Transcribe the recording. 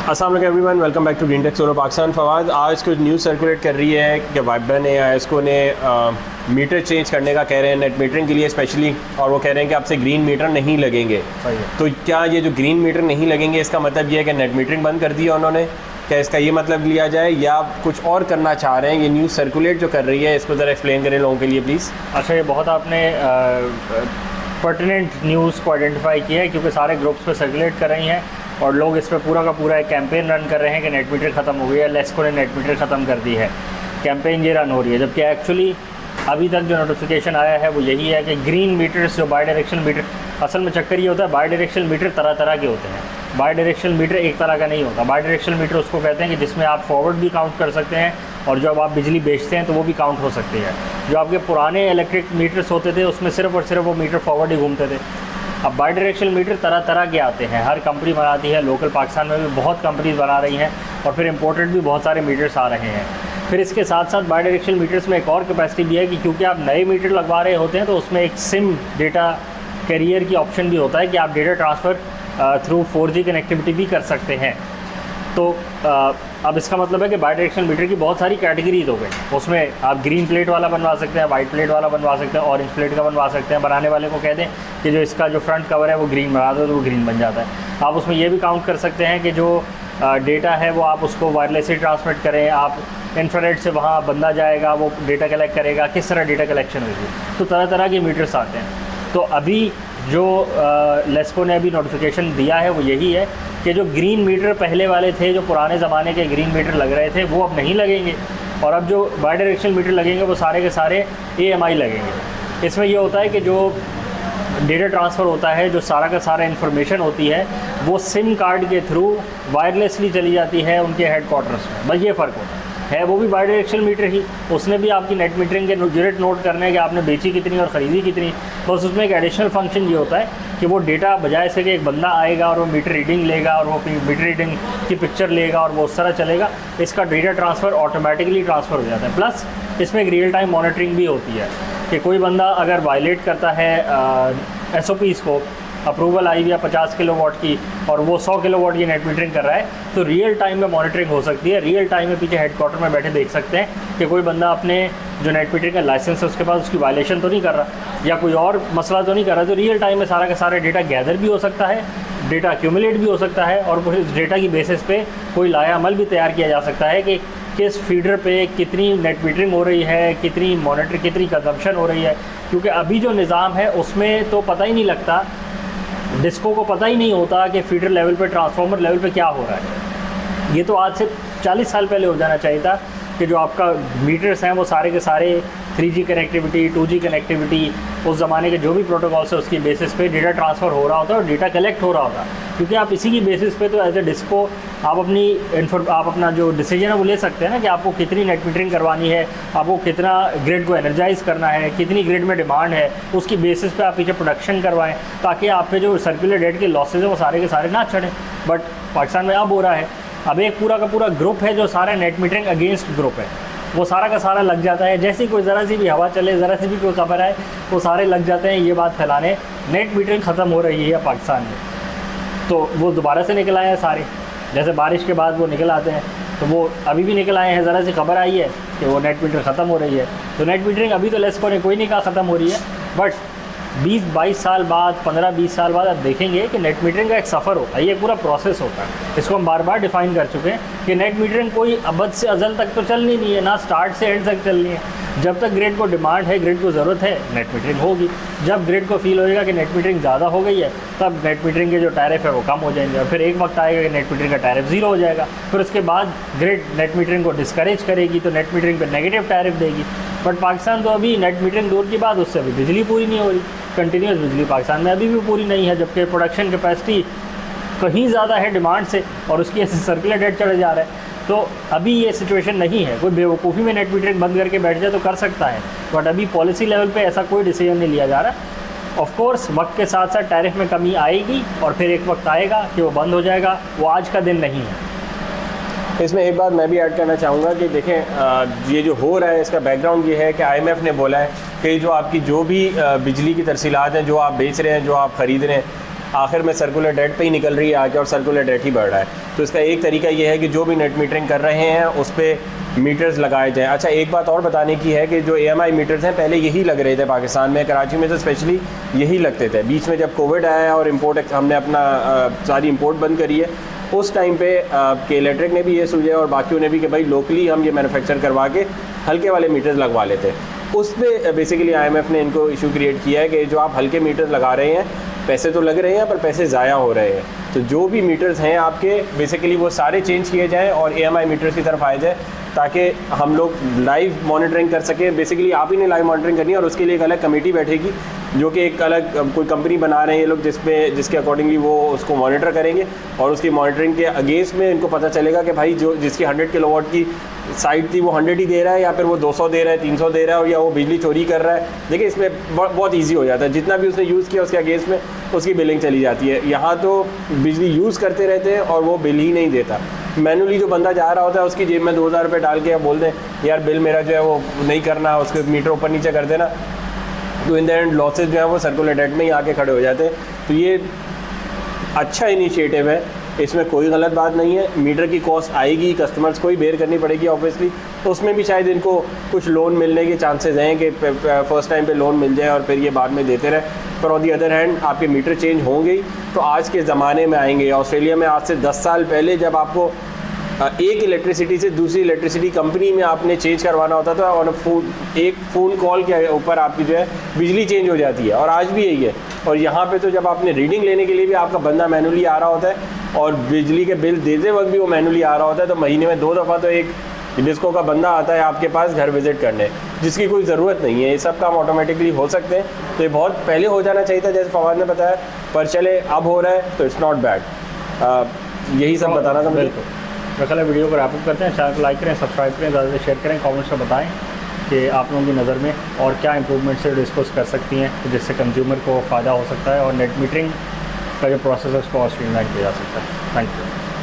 अस्सलाम वालेकुम everyone, welcome back to green tech solar Pakistan. Fawad, आज कुछ न्यूज़ सर्कुलेट कर रही है कि वाइब्रा ने या इसको ने मीटर चेंज करने का कह रहे हैं नेट मीटरिंग के लिए स्पेशली, और वो कह रहे हैं कि आपसे ग्रीन मीटर नहीं लगेंगे। तो क्या ये जो ग्रीन मीटर नहीं लगेंगे इसका मतलब ये है कि नेट मीटरिंग बंद कर दी है उन्होंने? क्या इसका ये मतलब लिया जाए या कुछ और करना चाह रहे हैं? ये न्यूज़ सर्कुलेट जो कर रही है इसको ज़रा एक्सप्लेन करें लोगों के लिए प्लीज़। अच्छा, ये बहुत आपने पर्टिनेंट न्यूज़ को आइडेंटिफाई किया है क्योंकि सारे ग्रुप्स पे सर्कुलेट कर रही हैं और लोग इस पर पूरा का पूरा एक कैंपेन रन कर रहे हैं कि नेट मीटर ख़त्म हो गई है, लेस्को ने नेट मीटर ख़त्म कर दी है। कैंपेन ये रन हो रही है, जबकि एक्चुअली अभी तक जो नोटिफिकेशन आया है वो यही है कि ग्रीन मीटर्स जो बाई डायरेक्शनल मीटर, असल में चक्कर ये होता है बाई डायरेक्शनल मीटर तरह तरह के होते हैं। बाई डायरेक्शनल मीटर एक तरह का नहीं होता। बाई डायरेक्शनल मीटर उसको कहते हैं कि जिसमें आप फॉरवर्ड भी काउंट कर सकते हैं और जब आप बिजली बेचते हैं तो वो भी काउंट हो सकती है। जो आपके पुराने इलेक्ट्रिक मीटर्स होते थे उसमें सिर्फ और सिर्फ वो मीटर फॉरवर्ड ही घूमते थे। अब बाई डायरेक्शनल मीटर तरह तरह के आते हैं, हर कंपनी बनाती है, लोकल पाकिस्तान में भी बहुत कंपनीज बना रही हैं और फिर इम्पोर्टेड भी बहुत सारे मीटर्स आ रहे हैं। फिर इसके साथ साथ बाई डायरेक्शनल मीटर्स में एक और कैपेसिटी भी है कि क्योंकि आप नए मीटर लगवा रहे होते हैं तो उसमें एक सिम डेटा कैरियर की ऑप्शन भी होता है कि आप data transfer through 4G connectivity भी कर सकते हैं। तो अब इसका मतलब है कि बाई डायरेक्शनल मीटर की बहुत सारी कैटेगरीज हो गई। उसमें आप ग्रीन प्लेट वाला बनवा सकते हैं, वाइट प्लेट वाला बनवा सकते हैं, ऑरेंज प्लेट का बनवा सकते हैं। बनाने वाले को कह दें कि जो इसका जो फ्रंट कवर है वो ग्रीन बना दो तो वो ग्रीन बन जाता है। आप उसमें ये भी काउंट कर सकते हैं कि जो डेटा है वो आप उसको वायरलेसली ट्रांसमिट करें, आप इंफ्रारेड से वहाँ बंदा जाएगा, वो डेटा कलेक्ट करेगा, किस तरह डेटा कलेक्शन होगी। तो तरह तरह के मीटर्स आते हैं। तो अभी जो लेस्को ने अभी नोटिफिकेशन दिया है वो यही है कि जो ग्रीन मीटर पहले वाले थे, जो पुराने ज़माने के ग्रीन मीटर लग रहे थे, वो अब नहीं लगेंगे और अब जो बाई डायरेक्शनल मीटर लगेंगे वो सारे के सारे AMI लगेंगे। इसमें ये होता है कि जो डेटा ट्रांसफ़र होता है, जो सारा का सारा इन्फॉर्मेशन होती है वो सिम कार्ड के थ्रू वायरलेसली चली जाती है उनके हेडक्वार्टर्स में। बस ये फ़र्क होता है वो भी बाई डायरेक्शनल मीटर ही, उसने भी आपकी नेट मीटरिंग के यूनिट नोट करने कि आपने बेची कितनी और ख़रीदी कितनी। बस उसमें एक एडिशनल फंक्शन ये होता है कि वो डेटा बजाय से कि एक बंदा आएगा और वो मीटर रीडिंग लेगा और वो मीटर रीडिंग की पिक्चर लेगा और वो उस तरह चलेगा, इसका डेटा ट्रांसफ़र ऑटोमेटिकली ट्रांसफ़र हो जाता है। प्लस इसमें एक रियल टाइम मॉनिटरिंग भी होती है कि कोई बंदा अगर वायलेट करता है SOPs को, अप्रूवल आई हुई है 50 किलोवाट की और वो 100 किलोवाट की नेट मीटरिंग कर रहा है, तो रियल टाइम में मॉनिटरिंग हो सकती है। रियल टाइम में पीछे हेडक्वार्टर में बैठे देख सकते हैं कि कोई बंदा अपने जो नेट मीटरिंग का लाइसेंस है उसके पास उसकी वायलेशन तो नहीं कर रहा या कोई और मसला तो नहीं कर रहा। तो रियल टाइम में सारा का सारा डेटा गैदर भी हो सकता है, डेटा एक्यूमुलेट भी हो सकता है और उस डेटा की बेसिस पे कोई लाया अमल भी तैयार किया जा सकता है कि किस फीडर पे कितनी नेट मीटरिंग हो रही है, कितनी मॉनिटर, कितनी कंजम्पशन हो रही है। क्योंकि अभी जो निज़ाम है उसमें तो पता ही नहीं लगता, डिस्को को पता ही नहीं होता कि फीडर लेवल पे, ट्रांसफार्मर लेवल पे क्या हो रहा है। ये तो आज से 40 साल पहले हो जाना चाहिए था कि जो आपका मीटर्स हैं वो सारे के सारे 3G कनेक्टिविटी, 2G कनेक्टिविटी, उस ज़माने के जो भी प्रोटोकॉल्स है उसकी बेसिस पे डेटा ट्रांसफ़र हो रहा होता है और डेटा कलेक्ट हो रहा होता है। क्योंकि आप इसी की बेसिस पे तो एज ए डिस्को आप अपना जो डिसीजन है वो ले सकते हैं ना कि आपको कितनी नेट मीटरिंग करवानी है, आपको कितना ग्रिड को एनर्जाइज़ करना है, कितनी ग्रिड में डिमांड है, उसकी बेसिस पे आप पीछे प्रोडक्शन करवाएं ताकि आप पे जो सर्कुलर डेट के लॉसेज हैं वो सारे के सारे ना चढ़ें। बट पाकिस्तान में अब हो रहा है, अब एक पूरा का पूरा ग्रुप है जो सारा नेट मीटरिंग अगेंस्ट ग्रुप है, वो सारा का सारा लग जाता है। जैसे ही कोई ज़रा सी भी हवा चले, ज़रा सी भी कोई खबर आए, वो सारे लग जाते हैं ये बात फैलाने नेट मीटरिंग ख़त्म हो रही है पाकिस्तान में। तो वो दोबारा से निकल आए हैं सारे, जैसे बारिश के बाद वो निकल आते हैं, तो वो अभी भी निकल आए हैं। ज़रा सी खबर आई है कि वो नेट मीटर ख़त्म हो रही है, तो नेट मीटरिंग अभी तो लेस्को ने कोई नहीं कहा ख़त्म हो रही है, बट 20-22 साल बाद, 15-20 साल बाद आप देखेंगे कि नेट मीटरिंग का एक सफ़र होता है, ये पूरा प्रोसेस होता है। इसको हम बार बार डिफ़ाइन कर चुके हैं कि नेट मीटरिंग कोई अबद से अज़ल तक तो चलनी नहीं है, ना स्टार्ट से एंड तक चलनी है। जब तक ग्रिड को डिमांड है, ग्रिड को ज़रूरत है, नेट मीटरिंग होगी। जब ग्रिड को फील होएगा कि नेट मीटरिंग ज़्यादा हो गई है, तब नेट मीटरिंग के जो टैरिफ है वो कम हो जाएंगे और फिर एक वक्त आएगा कि नेट मीटरिंग का टैरिफ 0 हो जाएगा। फिर उसके बाद ग्रिड नेट मीटरिंग को डिस्करेज करेगी तो नेट मीटरिंग पर नेगेटिव टैरिफ देगी। बट पाकिस्तान तो अभी नेट मीटरिंग दूर की बात, उससे अभी बिजली पूरी नहीं हो रही, कंटिन्यूस बिजली पाकिस्तान में अभी भी पूरी नहीं है, जबकि प्रोडक्शन कैपेसिटी कहीं ज़्यादा है डिमांड से और उसकी ऐसे सर्कुलर डेट चढ़े जा रहा है। तो अभी ये सिचुएशन नहीं है, कोई बेवकूफ़ी में नेट मीटरिंग बंद करके बैठ जाए तो कर सकता है, बट अभी पॉलिसी लेवल पे ऐसा कोई डिसीजन नहीं लिया जा रहा। ऑफ कोर्स वक्त के साथ साथ टैरिफ में कमी आएगी और फिर एक वक्त आएगा कि वो बंद हो जाएगा, वो आज का दिन नहीं है। इसमें एक बात मैं भी ऐड करना चाहूँगा कि देखें ये जो हो रहा है इसका बैकग्राउंड ये है कि IMF ने बोला है कि जो आपकी जो भी बिजली की तरसीलात हैं, जो आप बेच रहे हैं, जो आप ख़रीद रहे हैं, आखिर में सर्कुलर डेट पे ही निकल रही है आके और सर्कुलर डेट ही बढ़ रहा है। तो इसका एक तरीका ये है कि जो भी नेट मीटरिंग कर रहे हैं उस पर मीटर्स लगाए जाएँ। अच्छा, एक बात और बताने की है कि जो AMI मीटर्स हैं पहले यही लग रहे थे पाकिस्तान में, कराची में तो स्पेशली यही लगते थे। बीच में जब कोविड आया और इम्पोर्ट हमने अपना सारी इम्पोर्ट बंद करी है, उस टाइम पे के इलेक्ट्रिक ने भी ये सूझा और बाकियों ने भी कि भाई लोकली हम ये मैन्युफैक्चर करवा के हल्के वाले मीटर्स लगवा लेते हैं। उस पर बेसिकली IMF ने इनको इशू क्रिएट किया है कि जो आप हल्के मीटर्स लगा रहे हैं, पैसे तो लग रहे हैं पर पैसे ज़ाया हो रहे हैं। तो जो भी मीटर्स हैं आपके बेसिकली वो सारे चेंज किए जाएँ और AMI मीटर्स की तरफ आए जाए, ताकि हम लोग लाइव मॉनिटरिंग कर सकें। बेसिकली आप ही ने लाइव मॉनिटरिंग करनी है और उसके लिए एक अलग कमेटी बैठेगी जो कि एक अलग कोई कंपनी बना रहे हैं ये लोग, जिसके अकॉर्डिंगली वो उसको मॉनिटर करेंगे और उसकी मॉनिटरिंग के अगेंस्ट में इनको पता चलेगा कि भाई जो जिसकी 100 किलोवाट की साइट थी वो 100 ही दे रहा है या फिर वो 200 दे रहा है, 300 दे रहा है, और या वो बिजली चोरी कर रहा है। देखिए इसमें बहुत ईजी हो जाता है, जितना भी उसने यूज़ किया उसके अगेंस्ट में उसकी बिलिंग चली जाती है। यहाँ तो बिजली यूज़ करते रहते हैं और वो बिल ही नहीं देता। मैनुअली जो बंदा जा रहा होता है उसकी जेब में 2000 रुपये डाल के बोल दें यार बिल मेरा जो है वो नहीं करना, उसके मीटर ऊपर नीचे कर देना, तो इन द एंड लॉसेज जो है वो सर्कुलर डेट में ही आके खड़े हो जाते हैं। तो ये अच्छा इनिशिएटिव है, इसमें कोई गलत बात नहीं है। मीटर की कॉस्ट आएगी, कस्टमर्स को ही बेयर करनी पड़ेगी ऑब्वियसली, तो उसमें भी शायद इनको कुछ लोन मिलने के चांसेस हैं कि फर्स्ट टाइम पे लोन मिल जाए और फिर ये बाद में देते रहे। पर ऑन दी अदर हैंड आपके मीटर चेंज होंगे ही तो आज के ज़माने में आएंगे। ऑस्ट्रेलिया में आज से 10 साल पहले जब आपको एक इलेक्ट्रिसिटी से दूसरी इलेक्ट्रिसिटी कंपनी में आपने चेंज करवाना होता था और एक फ़ोन कॉल के ऊपर आपकी जो है बिजली चेंज हो जाती है, और आज भी यही है। और यहाँ पे तो जब आपने रीडिंग लेने के लिए भी आपका बंदा मैनुअली आ रहा होता है और बिजली के बिल देते वक्त भी वो मैनुअली आ रहा होता है, तो महीने में 2 दफ़ा तो एक डिस्को का बंदा आता है आपके पास घर विजिट करने, जिसकी कोई ज़रूरत नहीं है। ये सब काम ऑटोमेटिकली हो सकते हैं। तो ये बहुत पहले हो जाना चाहिए था जैसे फवाद ने बताया, पर चले अब हो रहा है तो इट्स नॉट बैड। यही सब बताना था मेरे को। रखा वीडियो को रैप अप करते हैं। चैनल को लाइक करें, सब्सक्राइब करें, ज़्यादा से शेयर करें, कमेंट्स में बताएं कि आप लोगों की नज़र में और क्या इंप्रूवमेंट से डिस्कस कर सकती हैं जिससे कंज्यूमर को फ़ायदा हो सकता है और नेट मीटरिंग का जो प्रोसेस है उसको और स्ट्रीमलाइन किया जा सकता है। Thank you.